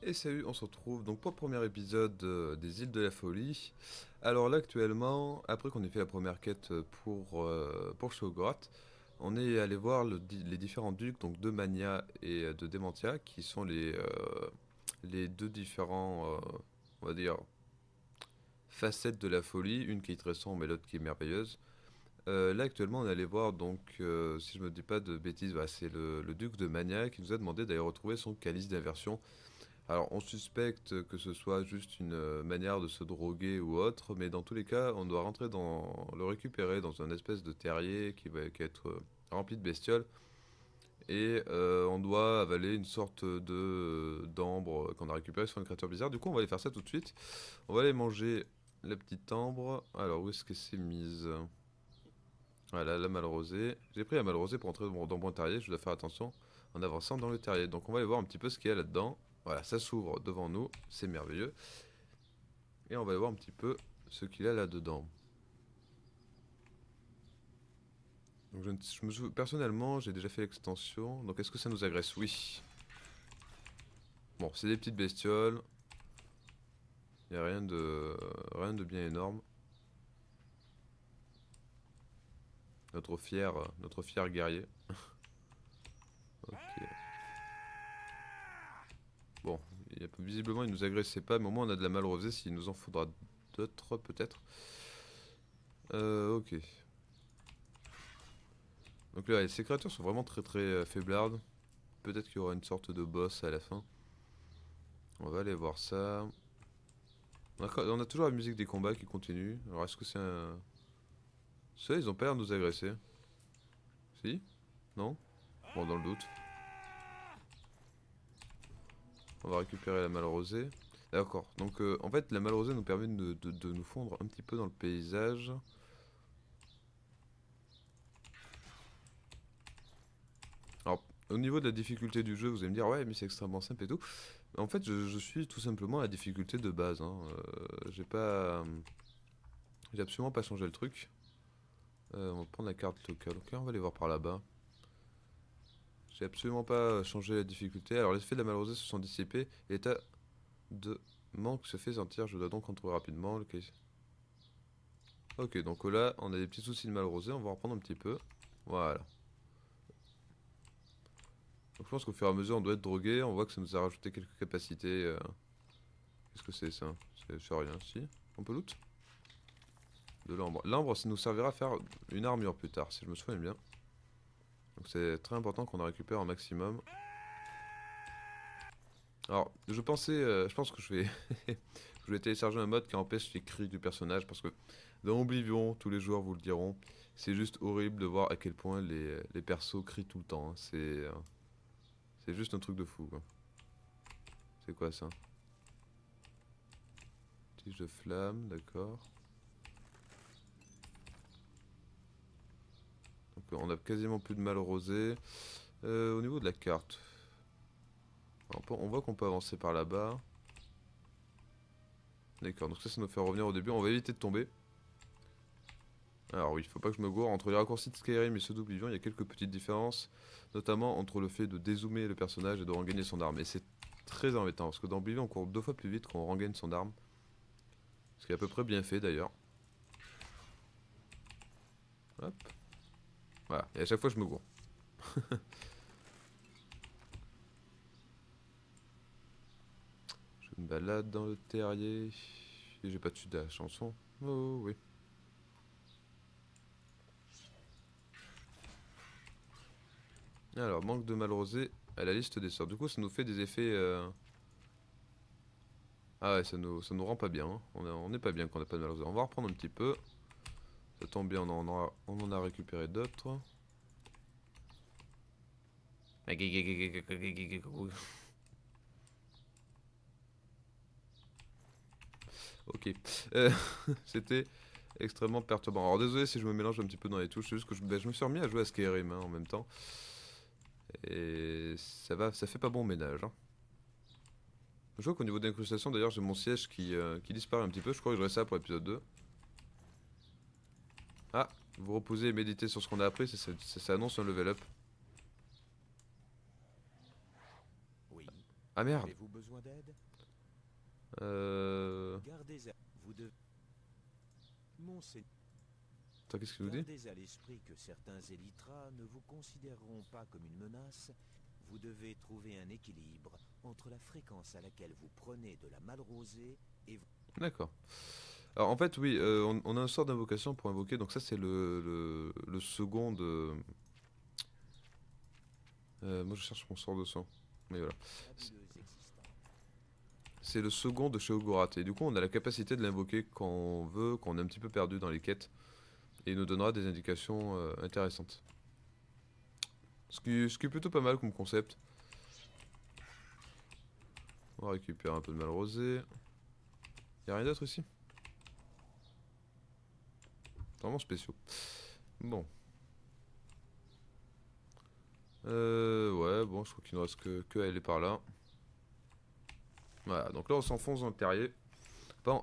Et salut, on se retrouve donc pour le premier épisode des îles de la folie. Alors là actuellement, après qu'on ait fait la première quête pour Shoggoth, on est allé voir les différents ducs, donc de Mania et de Dementia, qui sont les deux différents, on va dire, facettes de la folie, une qui est très sombre et l'autre qui est merveilleuse. Là actuellement on est allé voir donc, si je me dis pas de bêtises, bah, c'est le duc de Mania qui nous a demandé d'aller retrouver son calice d'inversion. Alors, on suspecte que ce soit juste une manière de se droguer ou autre, mais dans tous les cas, on doit le récupérer dans un espèce de terrier qui va être rempli de bestioles, et on doit avaler une sorte de d'ambre qu'on a récupéré sur une créature bizarre. Du coup, on va aller faire ça tout de suite. On va aller manger la petite ambre. Alors, où est-ce que c'est mise? Voilà, la malrosée. J'ai pris la malrosée pour entrer dans mon terrier, je dois faire attention en avançant dans le terrier. Donc on va aller voir un petit peu ce qu'il y a là-dedans. Voilà, ça s'ouvre devant nous, c'est merveilleux. Et on va aller voir un petit peu ce qu'il y a là-dedans. Donc personnellement, j'ai déjà fait l'extension. Donc est-ce que ça nous agresse? Oui. Bon, c'est des petites bestioles. Il n'y a rien de bien énorme. Notre fier guerrier. Ok. Bon, visiblement il nous agressait pas, mais au moins on a de la malrosée s'il nous en faudra d'autres peut-être. Ok. Donc là, ces créatures sont vraiment très faiblardes. Peut-être qu'il y aura une sorte de boss à la fin. On va aller voir ça. On a toujours la musique des combats qui continue. Alors est-ce que c'est un... Ça, ils ont pas l'air de nous agresser. Si? Non? Bon, dans le doute. On va récupérer la malrosée. D'accord. Donc en fait, la malrosée nous permet de nous fondre un petit peu dans le paysage. Alors, au niveau de la difficulté du jeu, vous allez me dire, ouais, mais c'est extrêmement simple et tout. En fait, je suis tout simplement à la difficulté de base, hein. J'ai pas... J'ai absolument pas changé le truc. On va prendre la carte locale. Ok, on va aller voir par là-bas. J'ai absolument pas changé la difficulté. Alors, les effets de la malrosée se sont dissipés. L'état de manque se fait sentir. Je dois donc retrouver rapidement le case. Ok, donc là, on a des petits soucis de malrosée. On va reprendre un petit peu. Voilà. Donc, je pense qu'au fur et à mesure, on doit être drogué. On voit que ça nous a rajouté quelques capacités. Qu'est-ce que c'est ça? C'est rien, si. On peut loot? De l'ambre. L'ambre, ça nous servira à faire une armure plus tard, si je me souviens bien. Donc c'est très important qu'on en récupère un maximum. Alors, je pense que je vais, je vais télécharger un mode qui empêche les cris du personnage parce que dans Oblivion, tous les joueurs vous le diront, c'est juste horrible de voir à quel point les persos crient tout le temps, hein. C'est juste un truc de fou, quoi. C'est quoi ça? Tige de flamme, d'accord. Donc on a quasiment plus de mal rosé. Au niveau de la carte, on voit qu'on peut avancer par là-bas. D'accord, donc ça nous fait revenir au début. On va éviter de tomber. Alors oui, il faut pas que je me gourre. Entre les raccourcis de Skyrim et ceux d'Oblivion, il y a quelques petites différences. Notamment entre le fait de dézoomer le personnage et de rengainer son arme. Et c'est très embêtant, parce que dans Oblivion, on court deux fois plus vite qu'on rengaine son arme. Ce qui est à peu près bien fait d'ailleurs. Hop. Voilà, et à chaque fois je me gourre. Je me balade dans le terrier. Et j'ai pas tué de la chanson. Oh oui. Alors, manque de mal rosé à la liste des sorts. Du coup, ça nous fait des effets... Ah ouais, ça nous rend pas bien, hein. On est pas bien quand on a pas de mal rosé. On va reprendre un petit peu. Ça tombe bien, on en a récupéré d'autres. Ok. Euh, C'était extrêmement perturbant. Alors désolé si je me mélange un petit peu dans les touches, c'est juste que je me suis remis à jouer à Skyrim, hein, en même temps. Et ça fait pas bon ménage, hein. Je vois qu'au niveau d'incrustation, d'ailleurs, j'ai mon siège qui disparaît un petit peu. Je crois que je ça pour l'épisode 2. Ah, vous reposez et méditez sur ce qu'on a appris, ça annonce un level up. Oui. Ah merde. Avez-vous besoin d'aide? Gardez à... Vous devez... Monseigneur, Attends, qu'est-ce qu'il nous dit? gardez à l'esprit que certains Élytras ne vous considéreront pas comme une menace. Vous devez trouver un équilibre entre la fréquence à laquelle vous prenez de la malrosée et... D'accord. Alors en fait, oui, on a un sort d'invocation pour invoquer, donc ça c'est le second de... moi je cherche mon sort de sang. Mais voilà. fabuleuse existence. C'est le second de chez Ogorat. Et du coup, on a la capacité de l'invoquer quand on veut, quand on est un petit peu perdu dans les quêtes. Et il nous donnera des indications intéressantes. Ce qui est plutôt pas mal comme concept. On va récupérer un peu de mal rosé. Y'a rien d'autre ici? Vraiment spéciaux. Bon. Ouais, bon, je crois qu'il ne reste que à aller par là. Voilà, donc là on s'enfonce dans le terrier.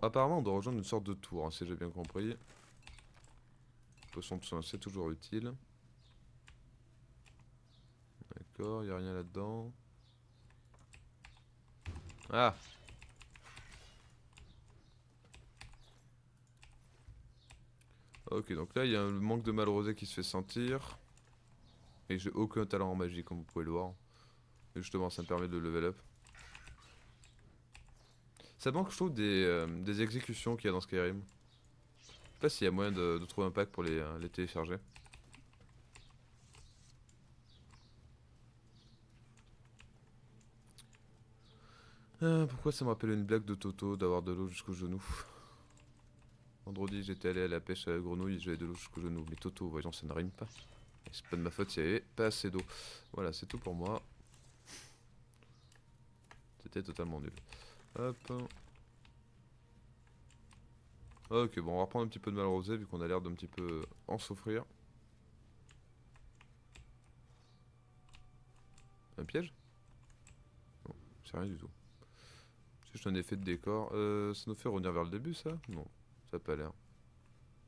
Apparemment on doit rejoindre une sorte de tour, hein, si j'ai bien compris. Potion de soin, c'est toujours utile. D'accord, il a rien là-dedans. Ah! Ok, donc là il y a un manque de mal rosé qui se fait sentir. Et j'ai aucun talent en magie, comme vous pouvez le voir. Et justement, ça me permet de level up. Ça manque, je trouve, des exécutions qu'il y a dans Skyrim. Je sais pas s'il y a moyen de trouver un pack pour les télécharger. Pourquoi ça me rappelle une blague de Toto d'avoir de l'eau jusqu'au genou? Vendredi, j'étais allé à la pêche à la grenouille, j'avais de l'eau jusqu'au genou. Mais Toto, voyons, ça ne rime pas. Et c'est pas de ma faute s'il y avait pas assez d'eau. Voilà, c'est tout pour moi. C'était totalement nul. Hop. Ok, bon, on va reprendre un petit peu de mal rosé vu qu'on a l'air d'un petit peu en souffrir. Un piège? Non, c'est rien du tout. C'est juste un effet de décor. Ça nous fait revenir vers le début, ça? Non, ça a pas l'air.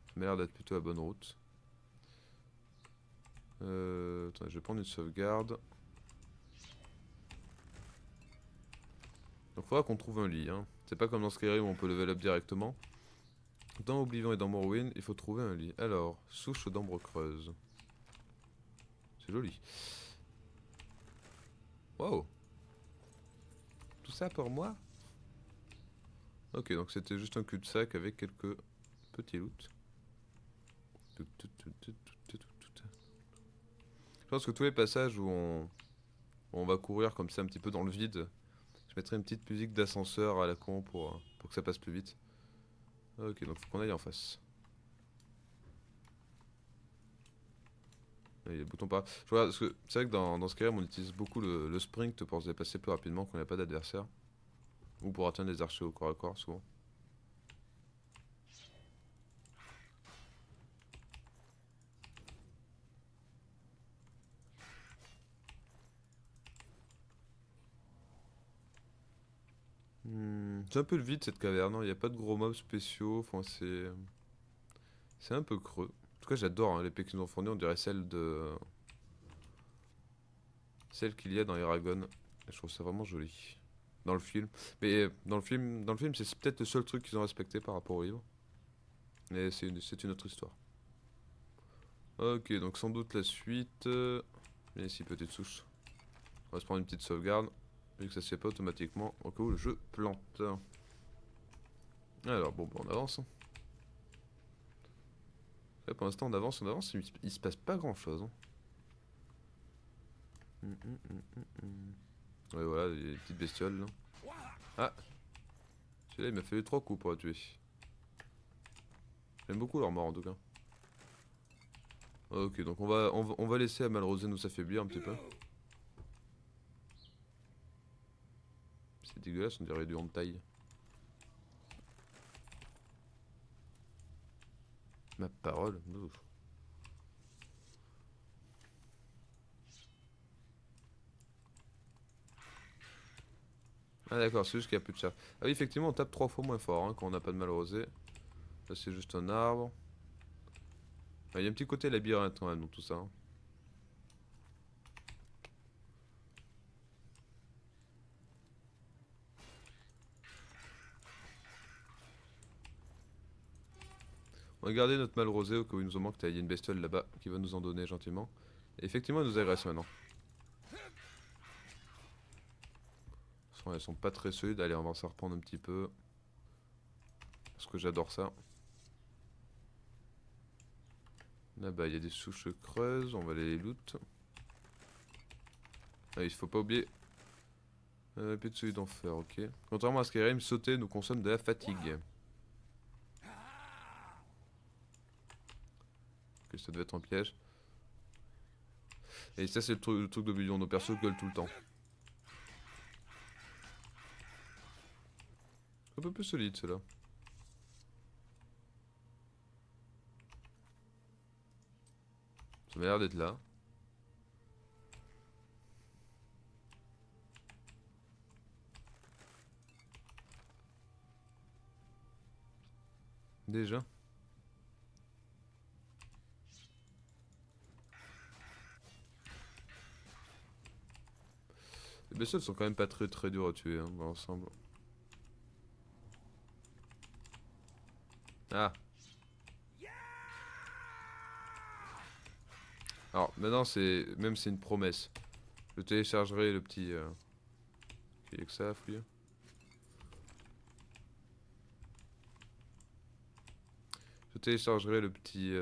Ça m'a l'air d'être plutôt la bonne route. Attendez, je vais prendre une sauvegarde. Donc faudra qu'on trouve un lit, hein. C'est pas comme dans Skyrim où on peut level up directement. Dans Oblivion et dans Morrowind, il faut trouver un lit. Alors, souche d'ambre creuse. C'est joli. Waouh! Tout ça pour moi? Ok, donc c'était juste un cul-de-sac avec quelques petits loots. Je pense que tous les passages où on va courir comme ça un petit peu dans le vide, je mettrai une petite musique d'ascenseur à la con pour que ça passe plus vite. Ok, donc faut qu'on aille en face. Il y a le bouton par... Je vois, parce que c'est vrai que dans Skyrim on utilise beaucoup le sprint pour se déplacer plus rapidement quand il n'y a pas d'adversaire. Ou pour atteindre les archers au corps à corps souvent. C'est un peu le vide cette caverne, hein. Il n'y a pas de gros mobs spéciaux, enfin c'est un peu creux. En tout cas j'adore hein, l'épée qu'ils nous ont fournie, on dirait celle qu'il y a dans Eragon. Et je trouve ça vraiment joli. Dans le film. Mais dans le film c'est peut-être le seul truc qu'ils ont respecté par rapport au livre. Mais c'est une autre histoire. Ok, donc sans doute la suite. Mais ici, petite souche. On va se prendre une petite sauvegarde. Vu que ça se fait pas automatiquement au cas où le jeu plante. Alors, bon, bah, on avance, hein. Là, pour l'instant, on avance. Il se passe pas grand chose, hein. Ouais, voilà, les petites bestioles là. Ah! Celui-là, il m'a fallu 3 coups pour la tuer. J'aime beaucoup leur mort en tout cas. Ok, donc on va laisser Amalrosé nous affaiblir un petit peu. C'est dégueulasse, on dirait du hentai. Ma parole. Ouf. Ah d'accord, c'est juste qu'il n'y a plus de chat. Ah oui, effectivement, on tape 3 fois moins fort hein, quand on n'a pas de mal rosé. Là, c'est juste un arbre. Ah, il y a un petit côté labyrinthe quand même dans tout ça, hein. On va garder notre mal rosé au cas où il nous en manque. Il y a une bestiole là-bas qui va nous en donner gentiment. Et effectivement, elle nous agresse maintenant. Elles sont pas très solides. Allez, on va s'en reprendre un petit peu. Parce que j'adore ça. Là-bas, il y a des souches creuses. On va les loot. Ah, il faut pas oublier. Épée de celui d'enfer, ok. Contrairement à Skyrim, sauter nous consomme de la fatigue. Ok, ça devait être un piège. Et ça, c'est le truc de bouillon. Nos persos gueulent tout le temps. Un peu plus solide, ceux-là. Ça m'a l'air d'être là. Déjà. Les bestioles sont quand même pas très durs à tuer hein, dans l'ensemble. Ah. Alors maintenant c'est même c'est une promesse. Je téléchargerai le petit. Il y a que ça à fouiller. Je téléchargerai le petit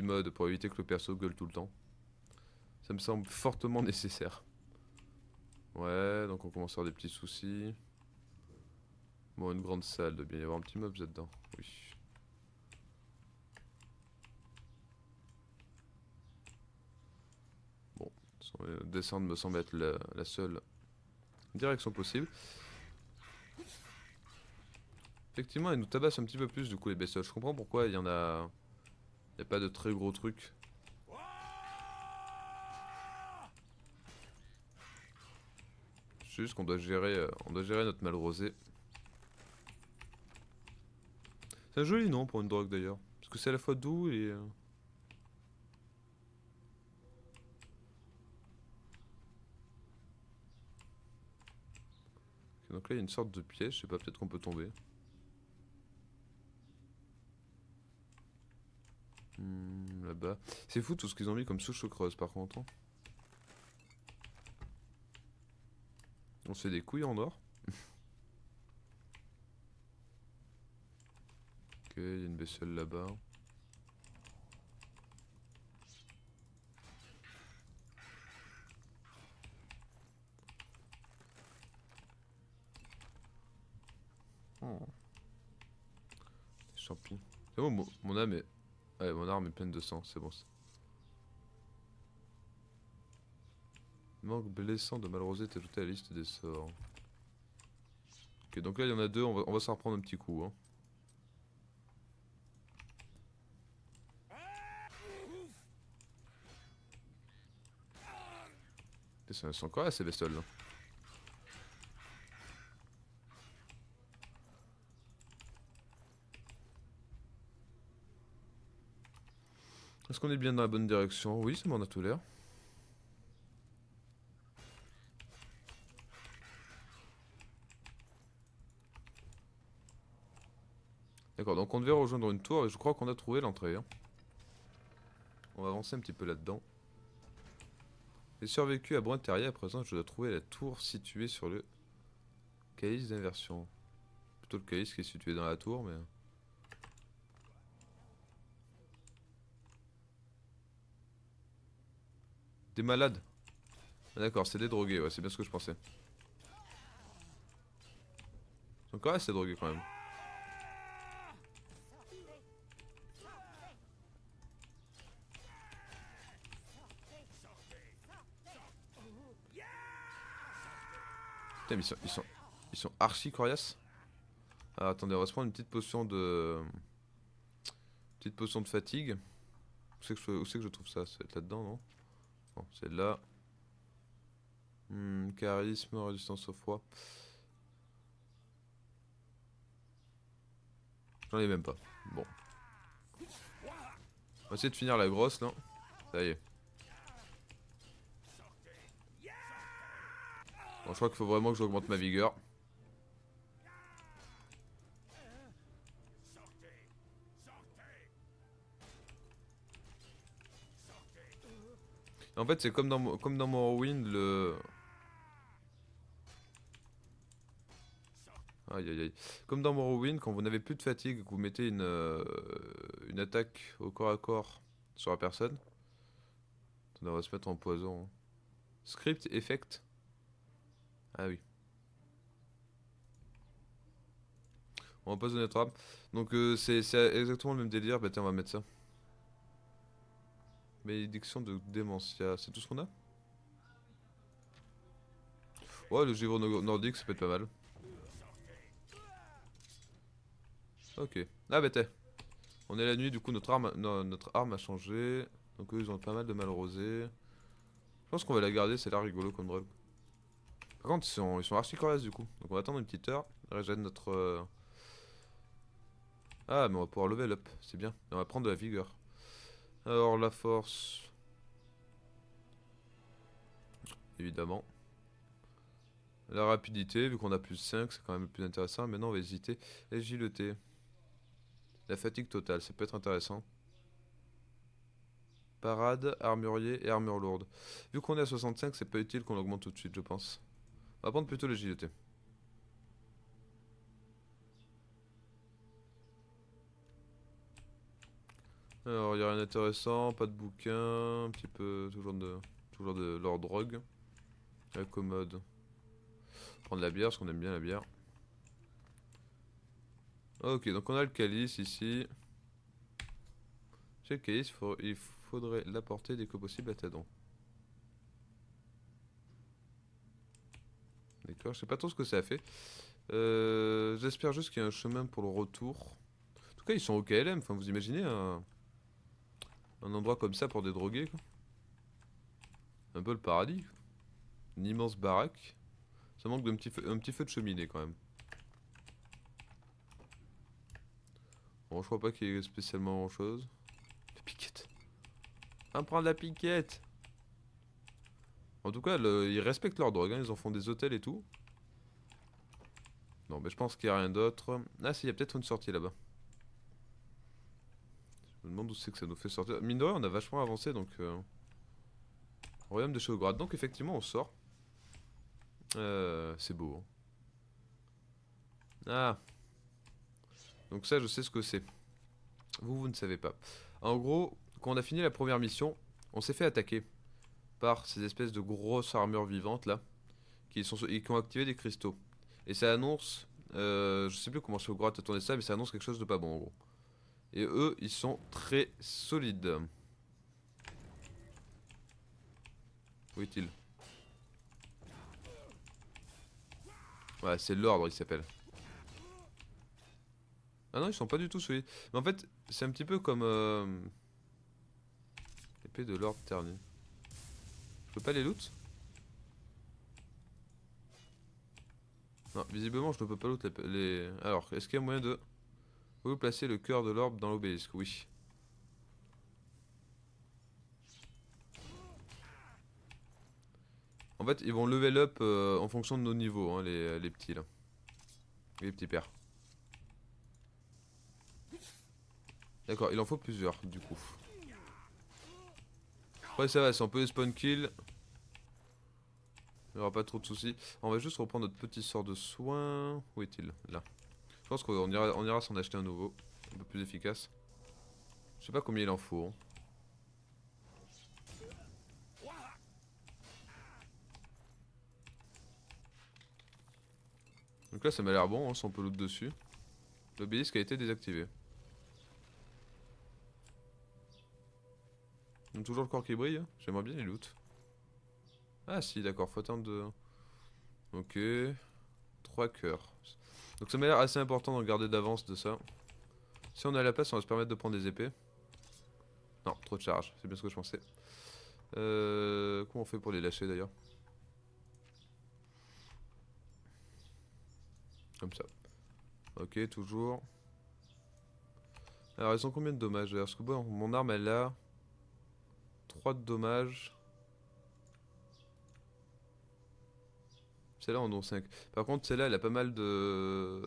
mode pour éviter que le perso gueule tout le temps. Ça me semble fortement nécessaire. Ouais, donc on commence à avoir des petits soucis. Bon, une grande salle, doit bien y avoir un petit mob là-dedans. Oui. Bon, descendre me semble être la seule direction possible. Effectivement, elle nous tabasse un petit peu plus du coup les bestioles. Je comprends pourquoi il y en a... Il n'y a pas de très gros trucs. C'est juste qu'on doit gérer notre mal rosé. C'est un joli nom pour une drogue d'ailleurs. Parce que c'est à la fois doux et... Ok, donc là il y a une sorte de piège, je sais pas, peut-être qu'on peut tomber. Là-bas. C'est fou tout ce qu'ils ont mis comme souche creuse par contre. Hein. On se fait des couilles en or. Ok, il y a une bestiole là-bas. Oh. Des champignons. C'est bon, mon âme est... Ouais, mon arme est pleine de sang, c'est bon ça. Manque blessant de Malrosé est ajouté à la liste des sorts. Ok, donc là il y en a deux, on va s'en reprendre un petit coup. Hein. Elles sont encore là ces bestioles là. Est-ce qu'on est bien dans la bonne direction? Oui, ça m'en a tout l'air. D'accord, donc on devait rejoindre une tour et je crois qu'on a trouvé l'entrée. Hein. On va avancer un petit peu là-dedans. J'ai survécu à Brun-Terrier, à présent je dois trouver la tour située sur le calice d'inversion. Plutôt le calice qui est situé dans la tour, mais... Des malades. Ah, d'accord, c'est des drogués, ouais, c'est bien ce que je pensais. Ils sont encore assez drogués quand même. Putain, mais ils sont archi coriaces. Ah, attendez, on va se prendre une petite potion de... Petite potion de fatigue. Où c'est que je trouve ça? Ça va être là-dedans, non? Non, c'est là. Charisme, résistance au froid. J'en ai même pas. Bon. On va essayer de finir la grosse là. Ça y est. Bon, je crois qu'il faut vraiment que j'augmente ma vigueur. En fait, c'est comme dans Morrowind, le... Aïe aïe aïe. Comme dans Morrowind, quand vous n'avez plus de fatigue, que vous mettez une attaque au corps à corps sur la personne. Attendez, on va se mettre en poison. Script, effect. Ah oui. On va empoisonner notre arme. Donc c'est exactement le même délire. Bah tiens, on va mettre ça. Malédiction de Démentia. C'est tout ce qu'on a? Ouais, le givre nordique, ça peut être pas mal. Ok. Ah bah t'es. On est la nuit, du coup notre arme a changé. Donc eux ils ont pas mal de mal rosé. Je pense qu'on va la garder, c'est là rigolo comme drôle. Par contre ils sont archi coriaces du coup. Donc on va attendre une petite heure. Régène notre... Ah mais on va pouvoir level up, c'est bien. Et on va prendre de la vigueur. Alors la force... Évidemment. La rapidité, vu qu'on a plus 5, c'est quand même le plus intéressant. Maintenant on va hésiter. Agilité. La fatigue totale, ça peut être intéressant. Parade, armurier et armure lourde. Vu qu'on est à 65, c'est pas utile qu'on augmente tout de suite, je pense. On va prendre plutôt l'agilité. Alors, il n'y a rien d'intéressant, pas de bouquin, un petit peu, toujours de leur drogue. La commode. Prendre la bière, parce qu'on aime bien la bière. Ok, donc on a le calice ici. Chez le calice, il faudrait l'apporter dès que possible à Tadon. D'accord, je sais pas trop ce que ça a fait. J'espère juste qu'il y a un chemin pour le retour. En tout cas, ils sont au KLM, enfin vous imaginez un endroit comme ça pour des drogués, quoi. Un peu le paradis, quoi. Une immense baraque. Ça manque un petit feu de cheminée quand même. Bon, je crois pas qu'il y ait spécialement grand chose. La piquette. On prend la piquette. En tout cas, ils respectent leur drogue, hein. Ils en font des hôtels et tout. Non, mais je pense qu'il n'y a rien d'autre. Ah, si, il y a peut-être une sortie là-bas. Je me demande où c'est que ça nous fait sortir. Mine de rien, on a vachement avancé donc. Royaume de Shoggorath. Donc, effectivement, on sort. C'est beau, hein. Ah, donc ça, je sais ce que c'est. Vous ne savez pas. En gros, quand on a fini la première mission, on s'est fait attaquer par ces espèces de grosses armures vivantes là, et qui ont activé des cristaux. Et ça annonce, je sais plus comment Shoggorath a tourné ça, mais ça annonce quelque chose de pas bon en gros. Et eux, ils sont très solides. Où est-il? Ouais, c'est l'ordre, il s'appelle. Ah non, ils sont pas du tout solides. Mais en fait, c'est un petit peu comme l'épée de l'ordre terni. Je peux pas les loot? Non, visiblement, je ne peux pas loot les... Alors, est-ce qu'il y a moyen de... Vous placer le cœur de l'orbe dans l'obélisque? Oui. En fait, ils vont level up en fonction de nos niveaux, hein, les petits là. Les petits pères. D'accord, il en faut plusieurs du coup. Après ça va, si on peut les spawn kill, il n'y aura pas trop de soucis. On va juste reprendre notre petit sort de soin. Où est-il? Là. Je pense qu'on ira s'en acheter un nouveau. Un peu plus efficace. Je sais pas combien il en faut, hein. Donc là ça m'a l'air bon, hein, si on peut loot dessus. L'obélisque a été désactivé. On a toujours le corps qui brille, hein. J'aimerais bien les loot. Ah si, d'accord, faut attendre de... Ok. 3 cœurs. Donc ça m'a l'air assez important de regarder d'avance de ça. Si on a la place, on va se permettre de prendre des épées. Non, trop de charge, c'est bien ce que je pensais. Comment on fait pour les lâcher d'ailleurs? Comme ça. Ok, toujours. Alors, elles ont combien de dommages? Parce que bon, mon arme elle a 3 de dommages. Celle-là en ont 5. Par contre, celle-là elle a pas mal de.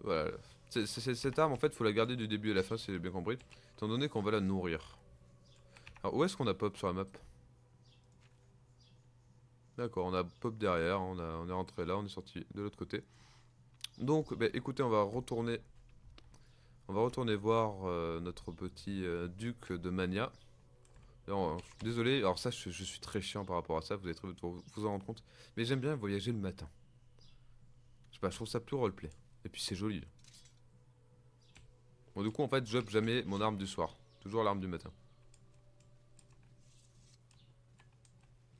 Voilà. Cette arme en fait, faut la garder du début à la fin si j'ai bien compris. Étant donné qu'on va la nourrir. Alors, où est-ce qu'on a pop sur la map? D'accord, on a pop derrière, on est rentré là, on est sorti de l'autre côté. Donc, bah, écoutez, on va retourner voir notre petit duc de Mania. Alors, je suis désolé, alors ça, je suis très chiant par rapport à ça, vous allez très vite vous en rendre compte. Mais j'aime bien voyager le matin. Je sais pas, je trouve ça plus roleplay. Et puis c'est joli. Bon, du coup, en fait, j'up jamais mon arme du soir. Toujours l'arme du matin.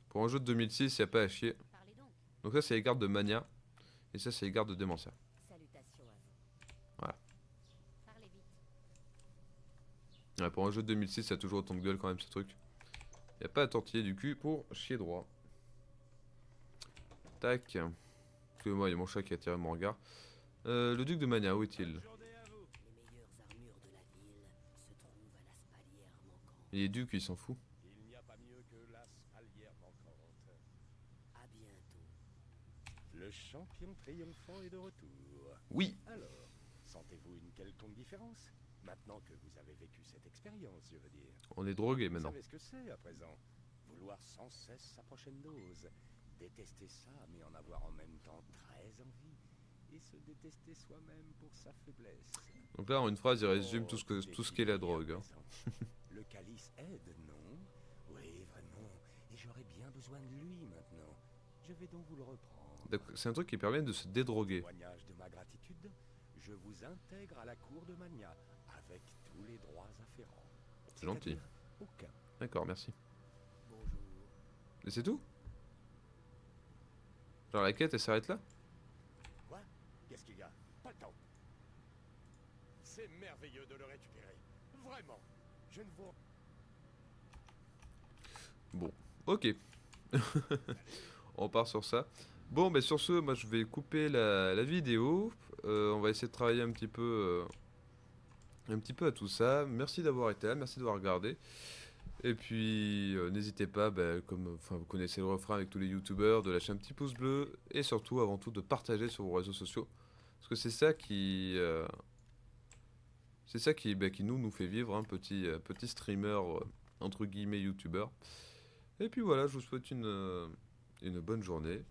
Pour un jeu de 2006, y a pas à chier. Parlez donc. Donc ça, c'est les gardes de Mania. Et ça, c'est les gardes de Démentia. Salutations à vous. Voilà. Parlez vite. Ouais, pour un jeu de 2006, ça a toujours autant de gueule quand même, ce truc. Y a pas à tortiller du cul pour chier droit. Tac. Excusez-moi, il y a mon chat qui a attiré mon regard. Le duc de Mania, où est-il? Les meilleures armures de la ville se trouvent à la spalière manquante. Il est duc, il s'en fout. Il n'y a pas mieux que la spalière manquante. À bientôt. Le champion triomphant est de retour. Oui. Alors, sentez-vous une quelconque différence? Maintenant que vous avez vécu cette expérience, je veux dire. On est drogué Vous maintenant. savez ce que c'est à présent? Vouloir sans cesse sa prochaine dose. Détester ça, mais en avoir en même temps très envie. Et se détester soi-même pour sa faiblesse. Donc là, en une phrase, il résume Oh, tout ce qu'est la drogue. Hein. Le calice aide, non? Oui, vraiment. Et j'aurais bien besoin de lui maintenant. Je vais donc vous le reprendre. C'est un truc qui permet de se dédroguer. Témoignage de ma gratitude, je vous intègre à la cour de Mania avec tous les droits afférents. C'est gentil. C'est-à-dire aucun. D'accord, merci. Bonjour. Et c'est tout? Genre la quête, elle s'arrête là? Quoi? Qu'est-ce qu'il y a? Pas le temps. C'est merveilleux de le récupérer. Vraiment. Je ne vous... Bon, ok. On part sur ça. Bon, ben sur ce, moi je vais couper la vidéo. On va essayer de travailler un petit peu à tout ça. Merci d'avoir été là, merci d'avoir regardé. Et puis n'hésitez pas, comme enfin, vous connaissez le refrain avec tous les youtubeurs, de lâcher un petit pouce bleu et surtout, avant tout, de partager sur vos réseaux sociaux. Parce que c'est ça qui nous fait vivre, un petit streamer, entre guillemets, youtubeur. Et puis voilà, je vous souhaite une bonne journée.